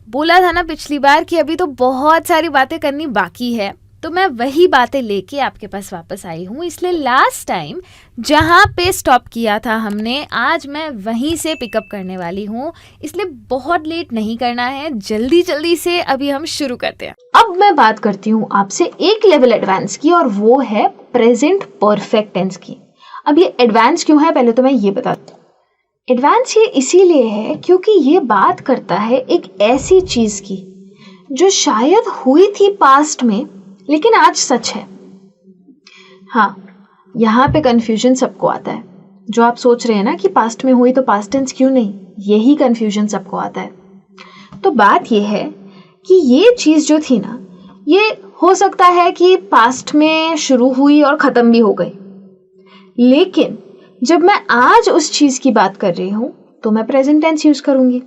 बोला था ना पिछली बार कि अभी तो बहुत सारी बातें करनी बाकी है, तो मैं वही बातें लेके आपके पास वापस आई हूँ। इसलिए लास्ट टाइम जहाँ पे स्टॉप किया था हमने, आज मैं वहीं से पिकअप करने वाली हूँ। इसलिए बहुत लेट नहीं करना है, जल्दी जल्दी से अभी हम शुरू करते हैं। अब मैं बात करती हूँ आपसे एक लेवल एडवांस की, और वो है प्रेजेंट परफेक्ट टेंस की। अब ये एडवांस क्यों है, पहले तो मैं ये बताती हूँ। एडवांस ये इसीलिए है क्योंकि ये बात करता है एक ऐसी चीज की जो शायद हुई थी पास्ट में लेकिन आज सच है। हाँ, यहाँ पे कंफ्यूजन सबको आता है। जो आप सोच रहे हैं ना कि पास्ट में हुई तो पास्ट टेंस क्यों नहीं, यही कंफ्यूजन सबको आता है। तो बात ये है कि ये चीज जो थी ना, ये हो सकता है कि पास्ट में शुरू हुई और खत्म भी हो गई, लेकिन जब मैं आज उस चीज की बात कर रही हूं तो मैं प्रेजेंट टेंस यूज करूंगी।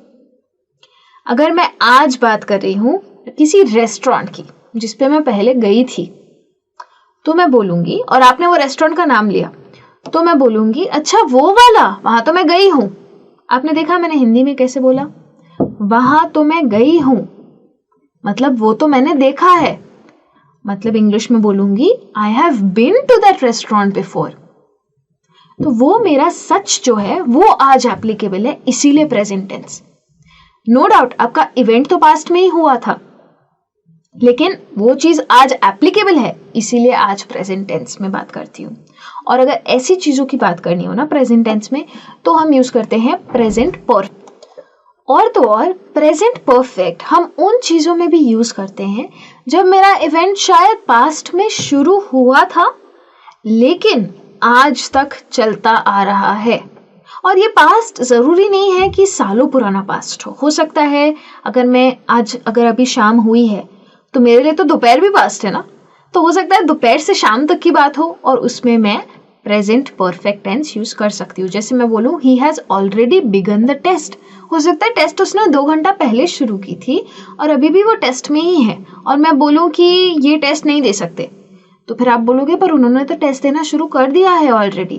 अगर मैं आज बात कर रही हूं किसी रेस्टोरेंट की जिसपे मैं पहले गई थी, तो मैं बोलूंगी, और आपने वो रेस्टोरेंट का नाम लिया, तो मैं बोलूंगी अच्छा वो वाला, वहां तो मैं गई हूं। आपने देखा मैंने हिंदी में कैसे बोला, वहां तो मैं गई हूं, मतलब वो तो मैंने देखा है। मतलब इंग्लिश में बोलूंगी I have been to that restaurant before. तो वो मेरा सच जो है वो आज एप्लीकेबल है, इसीलिए प्रेजेंट टेंस। नो डाउट आपका इवेंट तो पास्ट में ही हुआ था, लेकिन वो चीज आज एप्लीकेबल है, इसीलिए आज प्रेजेंट टेंस में बात करती हूँ। और अगर ऐसी चीजों की बात करनी हो ना प्रेजेंट टेंस में, तो हम यूज करते हैं प्रेजेंट परफेक्ट। और तो और प्रेजेंट परफेक्ट हम उन चीजों में भी यूज करते हैं जब मेरा इवेंट शायद पास्ट में शुरू हुआ था लेकिन आज तक चलता आ रहा है। और ये पास्ट जरूरी नहीं है कि सालों पुराना पास्ट हो सकता है अगर अभी शाम हुई है तो मेरे लिए तो दोपहर भी पास्ट है ना, तो हो सकता है दोपहर से शाम तक की बात हो और उसमें मैं प्रेजेंट परफेक्ट टेंस यूज कर सकती हूँ। जैसे मैं बोलूँ he has already began the test, हो सकता है टेस्ट उसने 2 घंटा पहले शुरू की थी और अभी भी वो टेस्ट में ही है, और मैं बोलूँ कि ये टेस्ट नहीं दे सकते, तो फिर आप बोलोगे पर उन्होंने तो टेस्ट देना शुरू कर दिया है ऑलरेडी।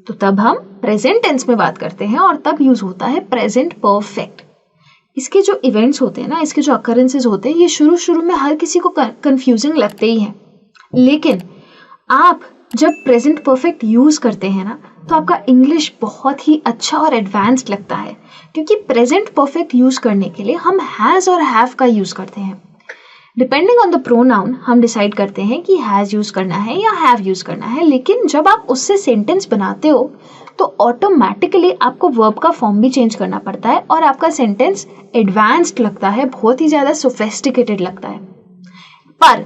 तो तब हम प्रेजेंट टेंस में बात करते हैं और तब यूज होता है प्रेजेंट परफेक्ट। इसके जो इवेंट्स होते हैं ना, इसके जो अकरेंसेस होते हैं, ये शुरू में हर किसी को कंफ्यूजिंग लगते ही हैं, लेकिन आप जब प्रेजेंट परफेक्ट यूज करते हैं ना तो आपका इंग्लिश बहुत ही अच्छा और एडवांस्ड लगता है, क्योंकि प्रेजेंट परफेक्ट यूज करने के लिए हम हैज और हैव का यूज करते हैं। डिपेंडिंग ऑन द प्रोनाउन हम डिसाइड करते हैं कि हैज यूज करना है या हैव यूज करना है, लेकिन जब आप उससे सेंटेंस बनाते हो तो ऑटोमेटिकली आपको वर्ब का फॉर्म भी चेंज करना पड़ता है और आपका सेंटेंस एडवांस्ड लगता है, बहुत ही ज्यादा सोफिस्टिकेटेड लगता है। पर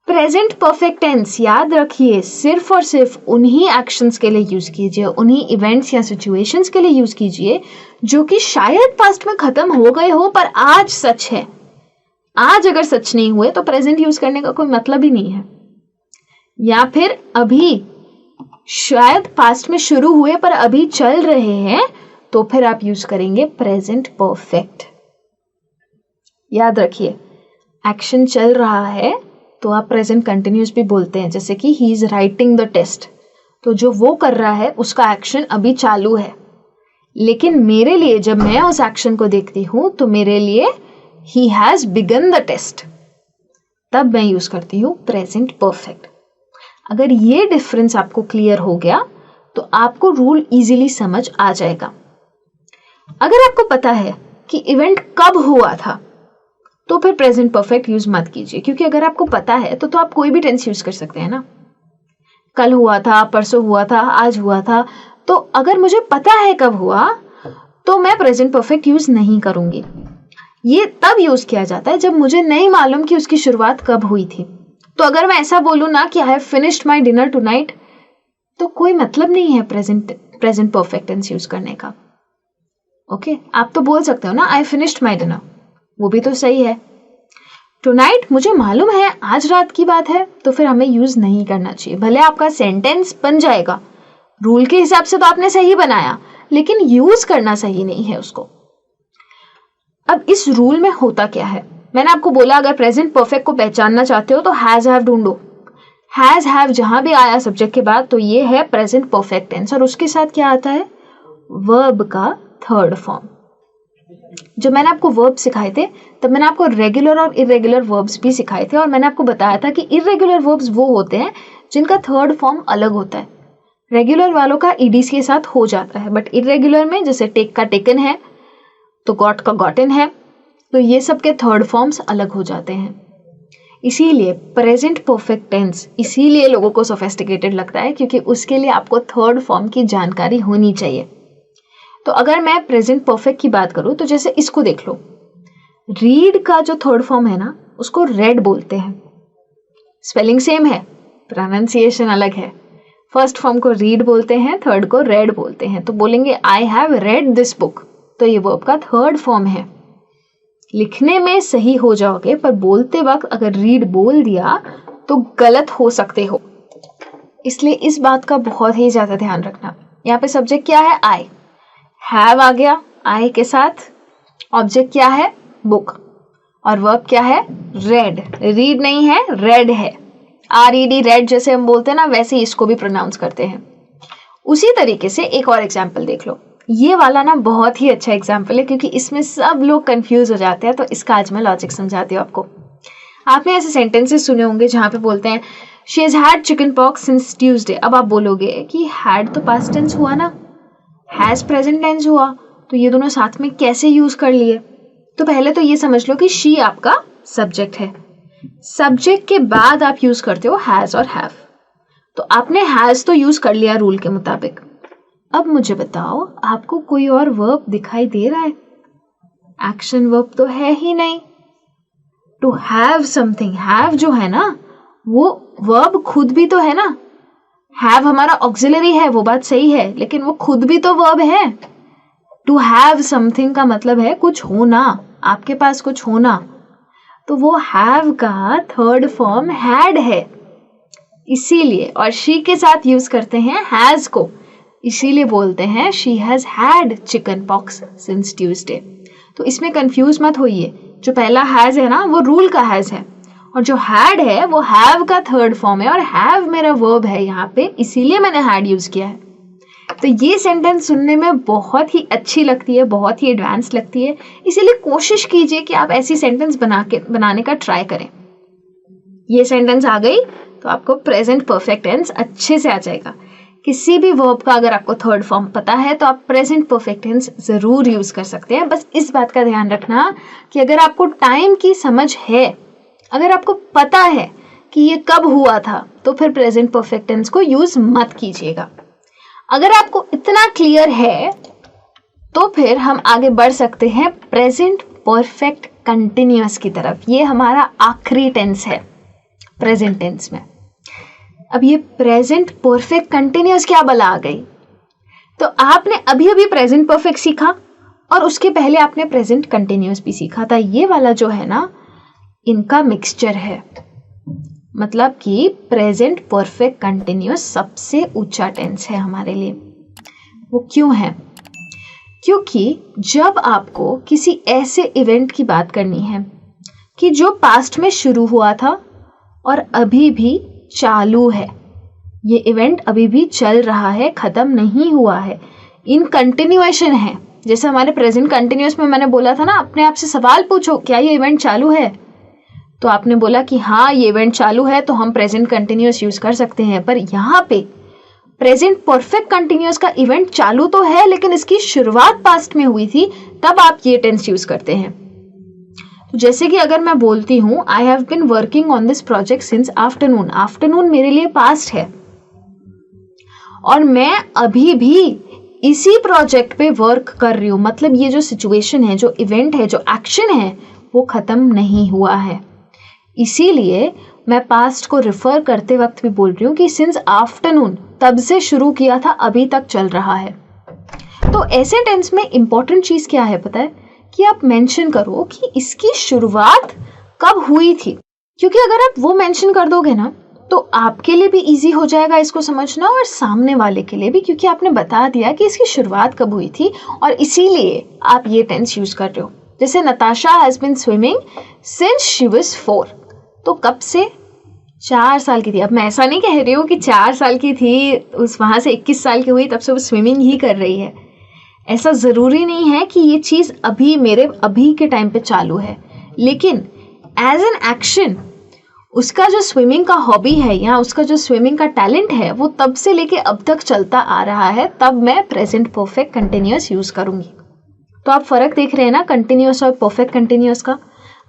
प्रेजेंट परफेक्ट टेंस याद रखिए सिर्फ और सिर्फ उन्हीं एक्शंस के लिए यूज कीजिए, उन्हीं इवेंट्स या सिचुएशंस के लिए यूज कीजिए जो कि शायद पास्ट में खत्म हो गए हो पर आज सच है। आज अगर सच नहीं हुए तो प्रेजेंट यूज करने का कोई मतलब ही नहीं है। या फिर अभी शायद पास्ट में शुरू हुए पर अभी चल रहे हैं, तो फिर आप यूज करेंगे प्रेजेंट परफेक्ट। याद रखिए एक्शन चल रहा है तो आप प्रेजेंट कंटिन्यूस भी बोलते हैं, जैसे कि he is writing the test, तो जो वो कर रहा है उसका एक्शन अभी चालू है, लेकिन मेरे लिए जब मैं उस एक्शन को देखती हूं तो मेरे लिए he has begun the test, तब मैं यूज करती हूँ प्रेजेंट परफेक्ट। अगर ये डिफरेंस आपको क्लियर हो गया तो आपको रूल इजीली समझ आ जाएगा। अगर आपको पता है कि इवेंट कब हुआ था तो फिर प्रेजेंट परफेक्ट यूज मत कीजिए, क्योंकि अगर आपको पता है तो आप कोई भी टेंस यूज कर सकते हैं ना। कल हुआ था, परसों हुआ था, आज हुआ था, तो अगर मुझे पता है कब हुआ तो मैं प्रेजेंट परफेक्ट यूज नहीं करूंगी। ये तब यूज किया जाता है जब मुझे नहीं मालूम कि उसकी शुरुआत कब हुई थी। तो अगर मैं ऐसा बोलूं ना कि I have finished my dinner tonight, तो कोई मतलब नहीं है प्रेजेंट परफेक्ट टेंस यूज करने का। ओके, आप तो बोल सकते हो ना आई फिनिश्ड माय डिनर, वो भी तो सही है। टुनाइट मुझे मालूम है आज रात की बात है, तो फिर हमें यूज नहीं करना चाहिए। भले आपका सेंटेंस बन जाएगा, रूल के हिसाब से तो आपने सही बनाया, लेकिन यूज करना सही नहीं है उसको। अब इस रूल में होता क्या है, मैंने आपको बोला अगर प्रेजेंट परफेक्ट को पहचानना चाहते हो तो हैज हैव ढूंढो। हैज हैव जहां भी आया सब्जेक्ट के बाद तो ये है प्रेजेंट परफेक्ट टेंस, और उसके साथ क्या आता है, वर्ब का थर्ड फॉर्म। जब मैंने आपको वर्ब सिखाए थे तब मैंने आपको रेगुलर और इरेगुलर वर्ब्स भी सिखाए थे, और मैंने आपको बताया था कि इरेगुलर वर्ब्स वो होते हैं जिनका थर्ड फॉर्म अलग होता है। रेगुलर वालों का ईडीसी के साथ हो जाता है, बट इरेगुलर में जैसे टेक का टेकन है तो गॉट का गॉटन है, तो ये सब के थर्ड फॉर्म्स अलग हो जाते हैं। इसीलिए प्रेजेंट परफेक्ट टेंस इसीलिए लोगों को सोफिस्टिकेटेड लगता है, क्योंकि उसके लिए आपको थर्ड फॉर्म की जानकारी होनी चाहिए। तो अगर मैं प्रेजेंट परफेक्ट की बात करूं तो जैसे इसको देख लो, रीड का जो थर्ड फॉर्म है ना उसको रेड बोलते हैं। स्पेलिंग सेम है, प्रोनाउंसिएशन अलग है। फर्स्ट फॉर्म को रीड बोलते हैं, थर्ड को रेड बोलते हैं। तो बोलेंगे I have read this book, तो ये वर्ब का थर्ड फॉर्म है। लिखने में सही हो जाओगे, पर बोलते वक्त अगर रीड बोल दिया तो गलत हो सकते हो, इसलिए इस बात का बहुत ही ज्यादा ध्यान रखना। यहाँ पे सब्जेक्ट क्या है, आई, हैव आ गया आई के साथ, ऑब्जेक्ट क्या है, बुक, और वर्ब क्या है, रेड। रीड नहीं है, रेड है। RED रेड जैसे हम बोलते हैं ना, वैसे ही इसको भी प्रोनाउंस करते हैं। उसी तरीके से एक और एग्जाम्पल देख लो। ये वाला ना बहुत ही अच्छा एग्जाम्पल है, क्योंकि इसमें सब लोग कंफ्यूज हो जाते हैं, तो इसका आज मैं लॉजिक समझाती हूँ आपको। आपने ऐसे सेंटेंसेस सुने होंगे जहाँ पे बोलते हैं she has had chicken pox since Tuesday. अब आप बोलोगे कि हैड तो पास्ट टेंस हुआ ना, हैज प्रेजेंट टेंस हुआ, तो ये दोनों साथ में कैसे यूज कर लिए। तो पहले तो ये समझ लो कि शी आपका सब्जेक्ट है, सब्जेक्ट के बाद आप यूज करते हो हैज और हैव, तो आपने हैज तो यूज कर लिया रूल के मुताबिक। अब मुझे बताओ आपको कोई और वर्ब दिखाई दे रहा है, एक्शन वर्ब तो है ही नहीं। टू हैव समथिंग, हैव जो है ना वो वर्ब खुद भी तो है ना, हैव हमारा ऑक्सिलरी है, वो बात सही है, लेकिन वो खुद भी तो वर्ब है। टू हैव समथिंग का मतलब है कुछ होना, आपके पास कुछ होना, तो वो हैव का थर्ड फॉर्म हैड है, इसीलिए। और शी के साथ यूज करते हैं हैज को, इसीलिए बोलते हैं she has had chicken pox since Tuesday. तो इसमें कंफ्यूज मत होइए, जो पहला हैज है ना वो रूल का हैज है, और जो हैड है वो हैव का थर्ड फॉर्म है, और हैव मेरा वर्ब है यहाँ पे, इसीलिए मैंने हैड यूज किया है। तो ये सेंटेंस सुनने में बहुत ही अच्छी लगती है, बहुत ही एडवांस लगती है, इसीलिए कोशिश कीजिए कि आप ऐसी सेंटेंस बनाने का ट्राई करें। ये सेंटेंस आ गई तो आपको प्रेजेंट परफेक्ट टेंस अच्छे से आ जाएगा। किसी भी वर्ब का अगर आपको थर्ड फॉर्म पता है तो आप प्रेजेंट परफेक्ट टेंस जरूर यूज कर सकते हैं। बस इस बात का ध्यान रखना कि अगर आपको टाइम की समझ है, अगर आपको पता है कि ये कब हुआ था, तो फिर प्रेजेंट परफेक्ट टेंस को यूज मत कीजिएगा। अगर आपको इतना क्लियर है तो फिर हम आगे बढ़ सकते हैं प्रेजेंट परफेक्ट कंटिन्यूअस की तरफ। ये हमारा आखिरी टेंस है प्रेजेंट टेंस में। अब ये प्रेजेंट परफेक्ट कंटिन्यूअस क्या बला आ गई, तो आपने अभी अभी प्रेजेंट परफेक्ट सीखा और उसके पहले आपने प्रेजेंट कंटिन्यूअस भी सीखा था। ये वाला जो है ना, इनका मिक्सचर है, मतलब कि प्रेजेंट परफेक्ट कंटिन्यूअस सबसे ऊंचा टेंस है हमारे लिए। वो क्यों है? क्योंकि जब आपको किसी ऐसे इवेंट की बात करनी है कि जो पास्ट में शुरू हुआ था और अभी भी चालू है, ये इवेंट अभी भी चल रहा है, खत्म नहीं हुआ है, इन कंटिन्यूएशन है। जैसे हमारे प्रेजेंट कंटिन्यूअस में मैंने बोला था ना, अपने आप से सवाल पूछो क्या ये इवेंट चालू है, तो आपने बोला कि हाँ ये इवेंट चालू है, तो हम प्रेजेंट कंटिन्यूअस यूज कर सकते हैं। पर यहाँ पे प्रेजेंट परफेक्ट कंटिन्यूअस का इवेंट चालू तो है, लेकिन इसकी शुरुआत पास्ट में हुई थी, तब आप ये टेंस यूज करते हैं। तो जैसे कि अगर मैं बोलती हूँ I have been working on this project since afternoon, afternoon मेरे लिए पास्ट है और मैं अभी भी इसी प्रोजेक्ट पे वर्क कर रही हूँ, मतलब ये जो सिचुएशन है, जो इवेंट है, जो एक्शन है, वो खत्म नहीं हुआ है। इसीलिए मैं पास्ट को रिफर करते वक्त भी बोल रही हूँ कि सिंस आफ्टरनून, तब से शुरू किया था, अभी तक चल रहा है। तो ऐसे टेंस में इंपॉर्टेंट चीज क्या है पता है, कि आप मेंशन करो कि इसकी शुरुआत कब हुई थी, क्योंकि अगर आप वो मेंशन कर दोगे ना तो आपके लिए भी इजी हो जाएगा इसको समझना और सामने वाले के लिए भी, क्योंकि आपने बता दिया कि इसकी शुरुआत कब हुई थी और इसीलिए आप ये टेंस यूज कर रहे हो। जैसे Natasha has been swimming since she was 4, तो कब से? 4 साल की थी। अब मैं ऐसा नहीं कह रही हूँ कि 4 साल की थी, उस वहाँ से 21 साल की हुई तब से वो स्विमिंग ही कर रही है। ऐसा ज़रूरी नहीं है कि ये चीज़ अभी के टाइम पे चालू है, लेकिन एज एन एक्शन उसका जो स्विमिंग का हॉबी है या उसका जो स्विमिंग का टैलेंट है वो तब से लेके अब तक चलता आ रहा है, तब मैं प्रेजेंट परफेक्ट कंटिन्यूअस यूज़ करूँगी। तो आप फ़र्क देख रहे हैं ना कंटिन्यूअस और परफेक्ट कंटिन्यूअस का।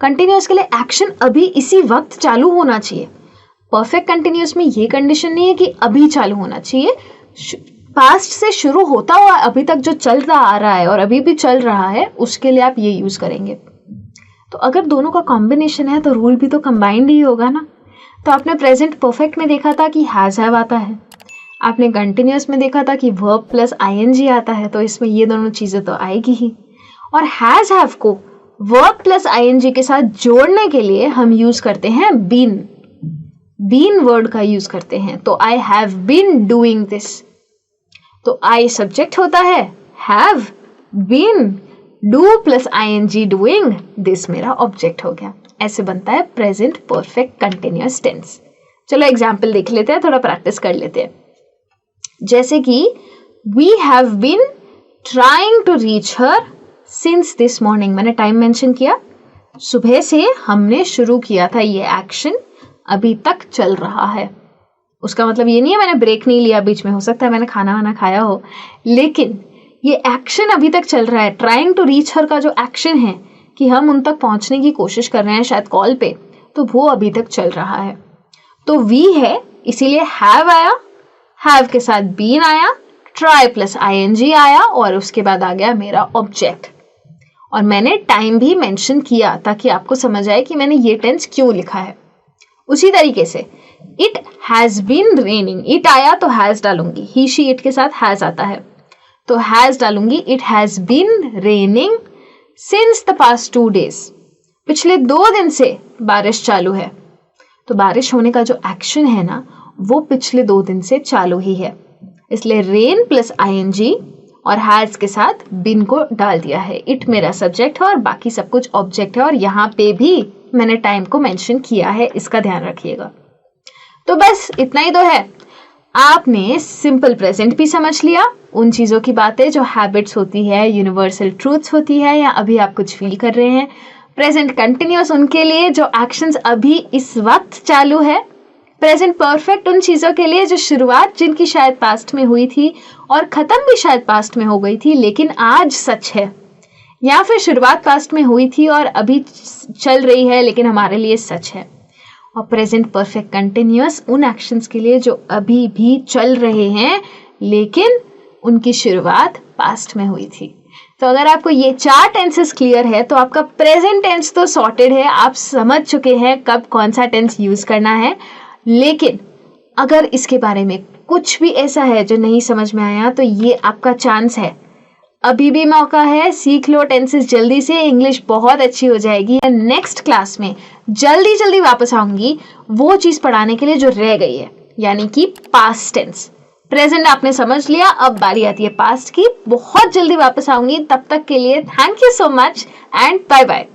कंटिन्यूअस के लिए एक्शन अभी इसी वक्त चालू होना चाहिए। परफेक्ट कंटिन्यूअस में ये कंडीशन नहीं है कि अभी चालू होना चाहिए, पास्ट से शुरू होता हुआ अभी तक जो चलता आ रहा है और अभी भी चल रहा है उसके लिए आप ये यूज़ करेंगे। तो अगर दोनों का कॉम्बिनेशन है तो रूल भी तो कंबाइंड ही होगा ना। तो आपने प्रेजेंट परफेक्ट में देखा था कि हैज़ हैव आता है, आपने कंटिन्यूअस में देखा था कि वर्ब प्लस आईएनजी आता है, तो इसमें ये दोनों चीज़ें तो आएगी ही। और हैज़ हैव को वर्ब प्लस आईएनजी के साथ जोड़ने के लिए हम यूज़ करते हैं बीन वर्ड का यूज़ करते हैं। तो I have been doing this, तो आई सब्जेक्ट होता है, have been, do plus ING doing, this मेरा ऑब्जेक्ट हो गया। ऐसे बनता है प्रेजेंट परफेक्ट कंटिन्यूअस टेंस। चलो एग्जाम्पल देख लेते हैं, थोड़ा प्रैक्टिस कर लेते हैं। जैसे कि we have been trying to reach her since this morning, मैंने टाइम मेंशन किया, सुबह से हमने शुरू किया था ये एक्शन, अभी तक चल रहा है। उसका मतलब ये नहीं है मैंने ब्रेक नहीं लिया बीच में, हो सकता है मैंने खाना वाना खाया हो, लेकिन ये एक्शन अभी तक चल रहा है। ट्राइंग टू रीच हर का जो एक्शन है कि हम उन तक पहुंचने की कोशिश कर रहे हैं शायद कॉल पे, तो वो अभी तक चल रहा है। तो वी है इसीलिए हैव आया, हैव के साथ बीन आया, ट्राई प्लस आईएनजी आया और उसके बाद आ गया मेरा ऑब्जेक्ट। और मैंने टाइम भी मेंशन किया ताकि आपको समझ आए कि मैंने ये टेंस क्यों लिखा है। उसी तरीके से it has been raining, it आया तो हैज डालूंगी, ही शी इट के साथ हैज आता है तो हैज डालूंगी। It has been raining since the past 2 days, पिछले 2 दिन से बारिश चालू है। तो बारिश होने का जो एक्शन है ना वो पिछले 2 दिन से चालू ही है, इसलिए रेन प्लस आईएनजी और हैज के साथ बिन को डाल दिया है। इट मेरा सब्जेक्ट है और बाकी सब कुछ ऑब्जेक्ट है, और यहाँ पे भी मैंने टाइम को मेंशन किया है, इसका ध्यान रखिएगा। तो बस इतना ही तो है। आपने सिंपल प्रेजेंट भी समझ लिया, उन चीज़ों की बातें जो हैबिट्स होती है, यूनिवर्सल ट्रूथ्स होती है, या अभी आप कुछ फील कर रहे हैं। प्रेजेंट कंटिन्यूअस उनके लिए जो एक्शंस अभी इस वक्त चालू है। प्रेजेंट परफेक्ट उन चीज़ों के लिए जो शुरुआत जिनकी शायद पास्ट में हुई थी और ख़त्म भी शायद पास्ट में हो गई थी लेकिन आज सच है, या फिर शुरुआत पास्ट में हुई थी और अभी चल रही है लेकिन हमारे लिए सच है। और प्रेजेंट परफेक्ट कंटिन्यूअस उन एक्शंस के लिए जो अभी भी चल रहे हैं लेकिन उनकी शुरुआत पास्ट में हुई थी। तो अगर आपको ये 4 टेंसेस क्लियर है तो आपका प्रेजेंट टेंस तो सॉर्टेड है, आप समझ चुके हैं कब कौन सा टेंस यूज करना है। लेकिन अगर इसके बारे में कुछ भी ऐसा है जो नहीं समझ में आया तो ये आपका चांस है, अभी भी मौका है, सीख लो टेंसेस जल्दी से, इंग्लिश बहुत अच्छी हो जाएगी। नेक्स्ट क्लास में जल्दी वापस आऊंगी वो चीज़ पढ़ाने के लिए जो रह गई है, यानी कि पास्ट टेंस। प्रेजेंट आपने समझ लिया, अब बारी आती है पास्ट की। बहुत जल्दी वापस आऊंगी, तब तक के लिए thank you so much and bye bye.